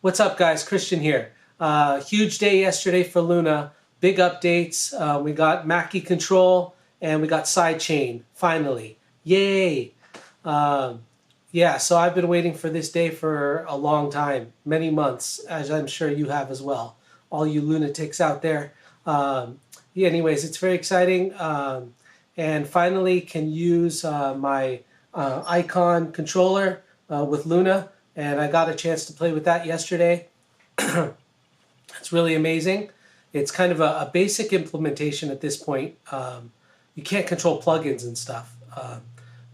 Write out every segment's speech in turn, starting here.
What's up, guys? Christian here. Huge day yesterday for Luna. Big updates. We got Mackie Control and we got Sidechain, finally. Yay! Yeah, so I've been waiting for this day for a long time, many months, as I'm sure you have as well. All you lunatics out there. Anyways, it's very exciting. And finally can use my icon controller with Luna. And I got a chance to play with that yesterday. It's really amazing. It's kind of a basic implementation at this point. You can't control plugins and stuff,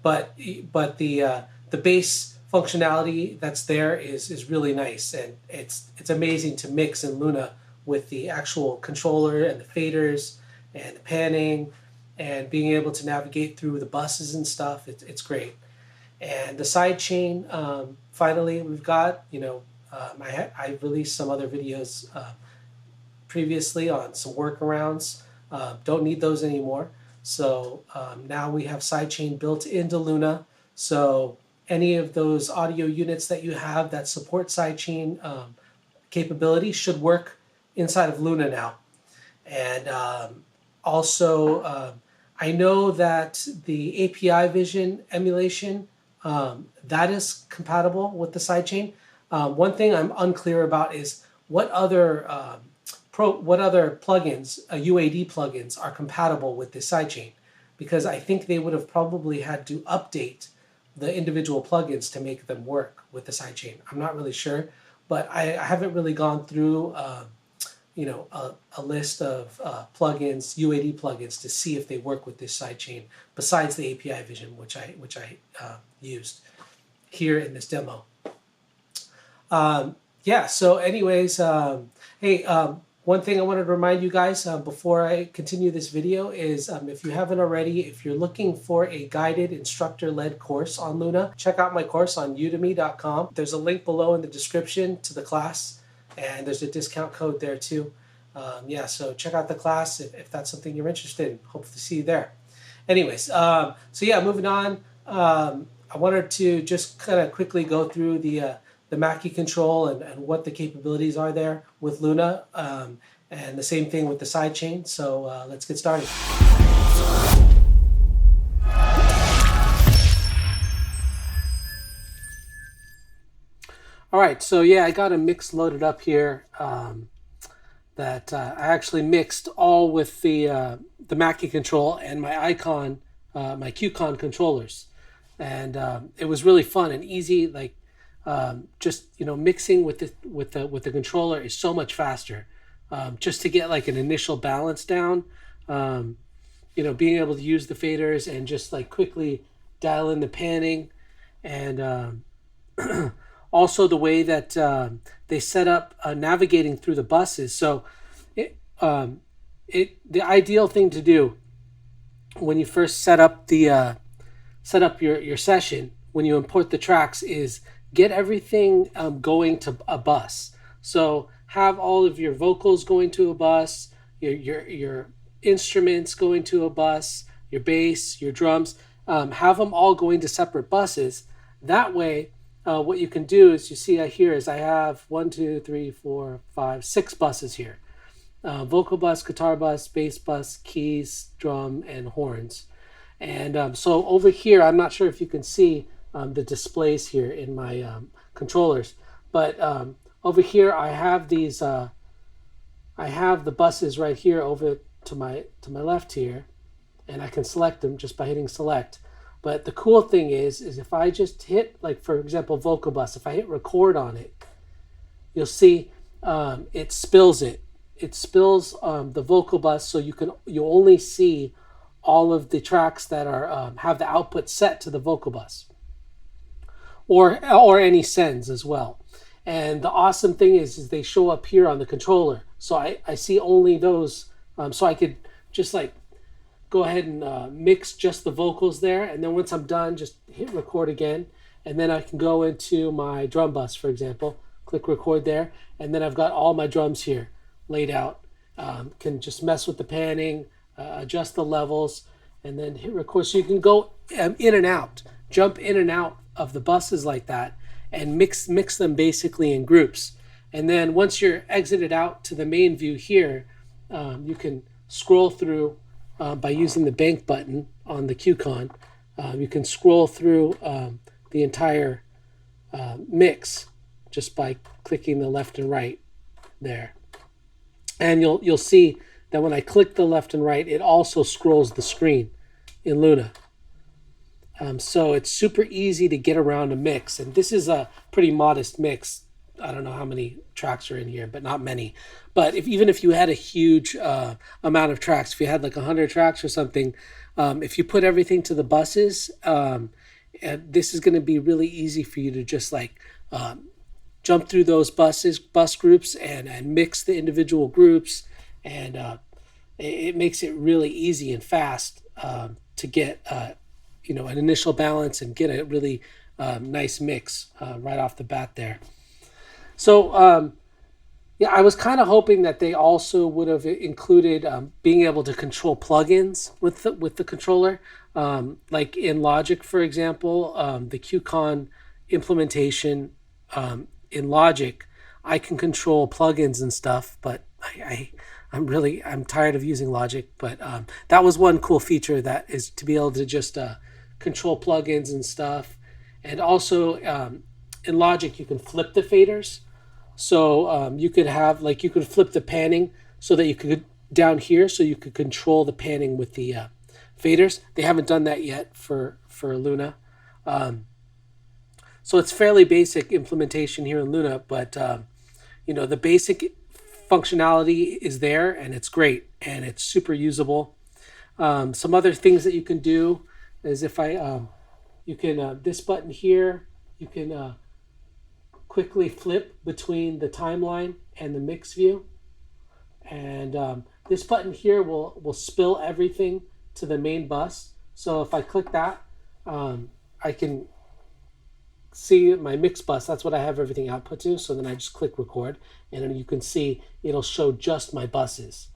but the base functionality that's there is really nice, and it's amazing to mix in Luna with the actual controller and the faders and the panning and being able to navigate through the buses and stuff. It's great. And the sidechain, finally, we've got, I released some other videos previously on some workarounds. Don't need those anymore. So now we have sidechain built into Luna. So any of those audio units that you have that support sidechain capability should work inside of Luna now. And also, I know that the API Vision emulation, that is compatible with the sidechain. One thing I'm unclear about is what other plugins, UAD plugins, are compatible with this sidechain, because I think they would have probably had to update the individual plugins to make them work with the sidechain. I'm not really sure, but I haven't really gone through a list of plugins, UAD plugins, to see if they work with this sidechain besides the API Vision, which I used here in this demo. So anyways, hey, one thing I wanted to remind you guys before I continue this video is if you haven't already, if you're looking for a guided instructor-led course on Luna, check out my course on udemy.com. There's a link below in the description to the class, and there's a discount code there too. So check out the class if that's something you're interested in. Hope to see you there. Anyways, moving on. I wanted to just kind of quickly go through the Mackie Control and what the capabilities are there with Luna, and the same thing with the sidechain. So let's get started. All right, so yeah, I got a mix loaded up here that I actually mixed all with the Mackie Control and my icon, my QCon controllers, and it was really fun and easy. Like mixing with the controller is so much faster. Just to get like an initial balance down, being able to use the faders and just like quickly dial in the panning, and also the way that they set up navigating through the buses. So the ideal thing to do when you first set up your session, when you import the tracks, is get everything going to a bus. So have all of your vocals going to a bus, your instruments going to a bus, your bass, your drums, have them all going to separate buses. That way, what you can do is, you see here is I have 6 buses here. Vocal bus, guitar bus, bass bus, keys, drum, and horns. And so over here, I'm not sure if you can see the displays here in my controllers, but over here I have these. I have the buses right here over to my left here, and I can select them just by hitting select. But the cool thing is if I just hit, like for example, vocal bus, if I hit record on it, you'll see it spills it. It spills the vocal bus, so you only see all of the tracks that are have the output set to the vocal bus, or any sends as well. And the awesome thing is they show up here on the controller, so I see only those. So I could just like go ahead and mix just the vocals there, and then once I'm done, just hit record again, and then I can go into my drum bus, for example, click record there, and then I've got all my drums here laid out. Can just mess with the panning, adjust the levels, and then hit record. So you can go in and out, jump in and out of the buses like that, and mix them basically in groups. And then once you're exited out to the main view here, you can scroll through by using the bank button on the QCon. You can scroll through the entire mix just by clicking the left and right there. And you'll see that when I click the left and right, it also scrolls the screen in Luna. So it's super easy to get around a mix. And this is a pretty modest mix. I don't know how many tracks are in here, but not many. But even if you had a huge amount of tracks, if you had like 100 tracks or something, if you put everything to the buses, this is going to be really easy for you to just like jump through those bus groups and mix the individual groups. And it makes it really easy and fast to get an initial balance and get a really nice mix right off the bat there. So yeah, I was kind of hoping that they also would have included being able to control plugins with the controller, like in Logic, for example, the QCon implementation in Logic. I can control plugins and stuff, but I'm tired of using Logic. But that was one cool feature, that is to be able to just control plugins and stuff. And also in Logic, you can flip the faders. So you could have, like, you could flip the panning so that you could down here, so you could control the panning with the faders. They haven't done that yet for Luna. So it's fairly basic implementation here in Luna, but the basic functionality is there, and it's great, and it's super usable. Some other things that you can do is if you can, this button here, you can quickly flip between the timeline and the mix view. And this button here will spill everything to the main bus. So if I click that, I can see my mix bus. That's what I have everything output to. So then I just click record, and then you can see it'll show just my buses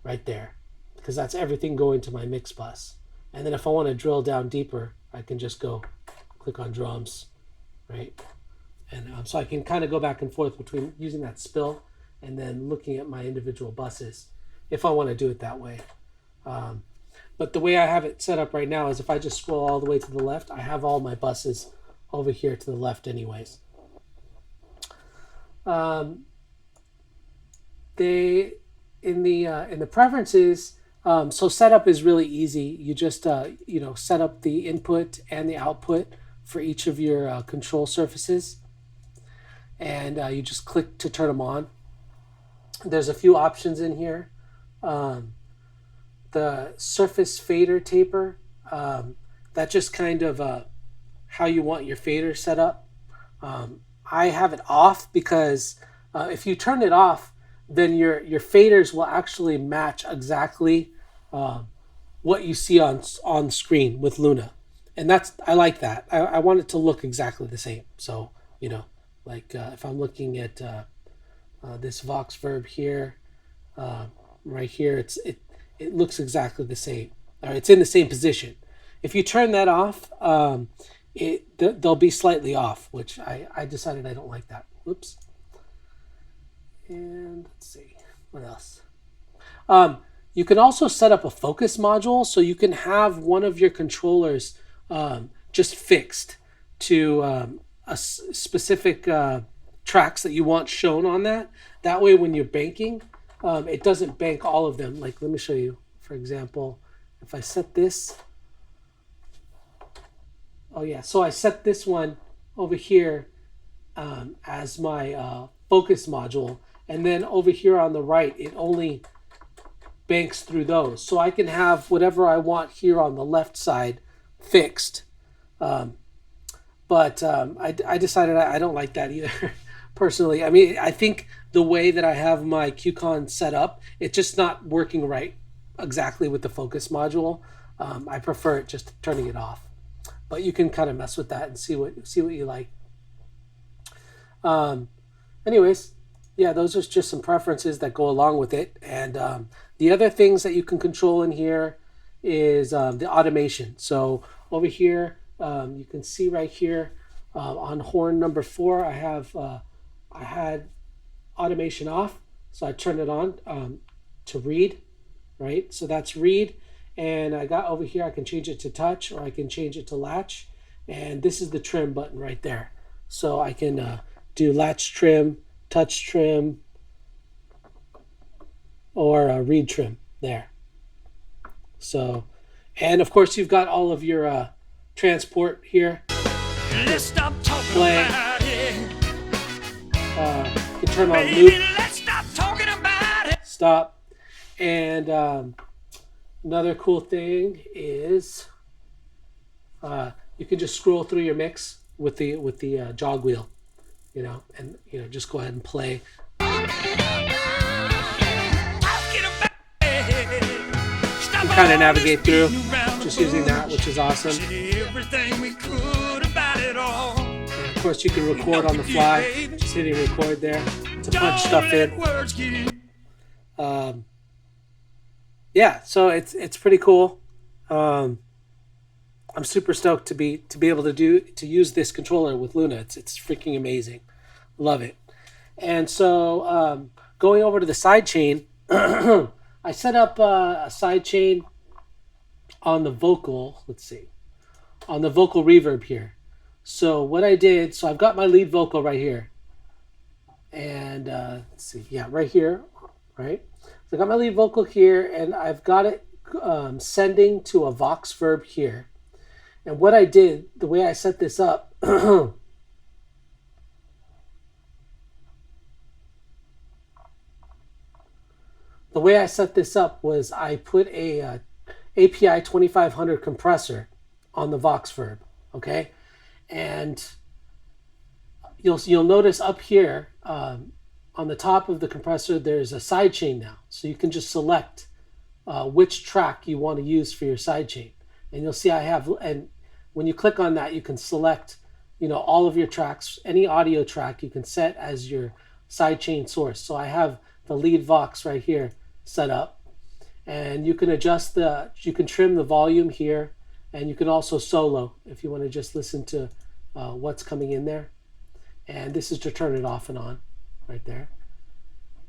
right there, because that's everything going to my mix bus. And then if I want to drill down deeper, I can just go click on drums, right? And so I can kind of go back and forth between using that spill and then looking at my individual buses if I want to do it that way. But the way I have it set up right now is if I just scroll all the way to the left, I have all my buses over here to the left anyways. In the preferences, so setup is really easy. You just set up the input and the output for each of your control surfaces, and you just click to turn them on. There's a few options in here. The surface fader taper, that just kind of how you want your fader set up. I have it off because if you turn it off, then your faders will actually match exactly what you see on screen with Luna. And I like that. I want it to look exactly the same. So, like if I'm looking at this Vox verb here, right here, it looks exactly the same. Or it's in the same position. If you turn that off, they'll be slightly off, which I decided I don't like that. Whoops. And let's see, what else? You can also set up a focus module, so you can have one of your controllers just fixed to a specific tracks that you want shown on that. That way when you're banking, it doesn't bank all of them. Like, let me show you, for example, if I set this, so I set this one over here as my focus module, and then over here on the right, it only banks through those. So I can have whatever I want here on the left side fixed. But I decided I don't like that either, personally. I mean, I think the way that I have my QCon set up, it's just not working right exactly with the focus module. I prefer it just turning it off. But you can kind of mess with that and see what you like. Anyways, yeah, those are just some preferences that go along with it. And the other things that you can control in here is the automation. So over here, you can see right here on horn number 4, I had automation off. So I turn it on to read, right? So that's read. And I got over here, I can change it to touch or I can change it to latch. And this is the trim button right there. So I can do latch trim, touch trim, or read trim there. So, and of course you've got all of your transport here. Let's stop talking Play. about it. You can turn on Baby, loop, let's stop talking about it. stop. And another cool thing is you can just scroll through your mix with the jog wheel, you know, and just go ahead and play. You kind of navigate through just using that, which is awesome. And of course, you can record on the fly, just hitting record there to punch stuff in. Yeah, so it's pretty cool. I'm super stoked to be able to use this controller with Luna. It's freaking amazing. Love it. And so going over to the sidechain, I set up a sidechain on the vocal. Let's see, on the vocal reverb here. So what I did, so I've got my lead vocal right here, and let's see, yeah, right here, right. So I got my lead vocal here, and I've got it sending to a Vox verb here. And what I did, the way I set this up, the way I set this up was I put a API 2500 compressor on the Vox verb, okay? And you'll notice up here on the top of the compressor, there's a sidechain now. So you can just select which track you want to use for your sidechain. And you'll see I have, and when you click on that, you can select, all of your tracks, any audio track you can set as your sidechain source. So I have the lead Vox right here set up, and you can adjust you can trim the volume here, and you can also solo if you want to just listen to what's coming in there. And this is to turn it off and on right there.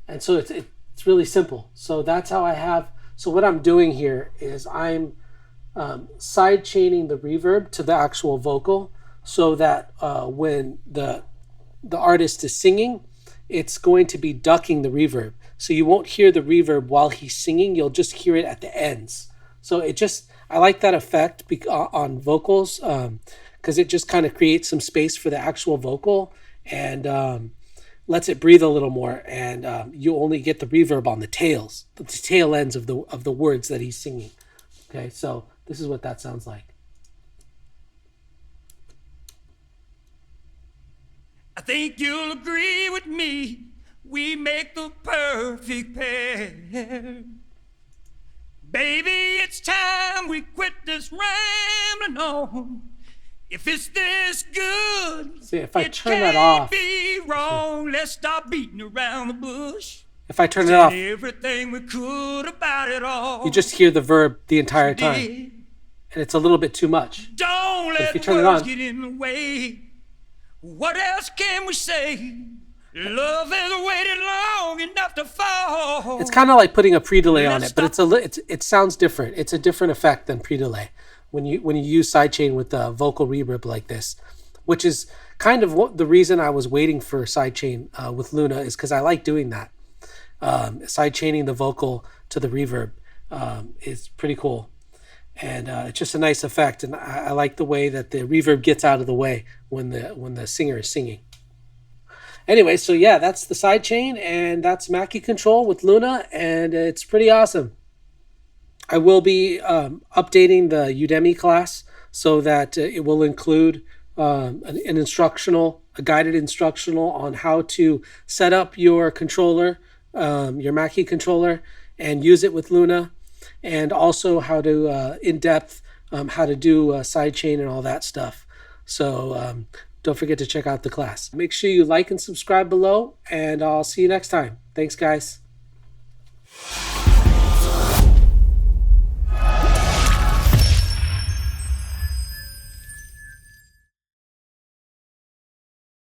And so it's really simple. So that's how I have, so what I'm doing here is I'm side chaining the reverb to the actual vocal, so that when the artist is singing, it's going to be ducking the reverb. So you won't hear the reverb while he's singing, you'll just hear it at the ends. So I like that effect on vocals, because it just kind of creates some space for the actual vocal and lets it breathe a little more. And you only get the reverb on the tail ends of the words that he's singing. Okay, so this is what that sounds like. I think you'll agree with me. We make the perfect pair. Baby, it's time we quit this rambling on. If it's this good, see, if I turn that off, be wrong. Let's stop beating around the bush. If I turn it off, everything we could about it all, you just hear the verb the entire time, and it's a little bit too much. Don't let words get in the way. What else can we say? Love has waited long enough to fall. It's kind of like putting a pre-delay on it, but it sounds different. It's a different effect than pre-delay when you use sidechain with the vocal reverb like this, which is kind of the reason I was waiting for sidechain with Luna, is because I like doing that. Sidechaining the vocal to the reverb is pretty cool, and it's just a nice effect. And I like the way that the reverb gets out of the way when the singer is singing. Anyway, so yeah, that's the sidechain, and that's Mackie Control with Luna, and it's pretty awesome. I will be updating the Udemy class so that it will include a guided instructional on how to set up your controller, your Mackie controller, and use it with Luna, and also how to in-depth how to do sidechain and all that stuff. So don't forget to check out the class. Make sure you like and subscribe below, and I'll see you next time. Thanks, guys.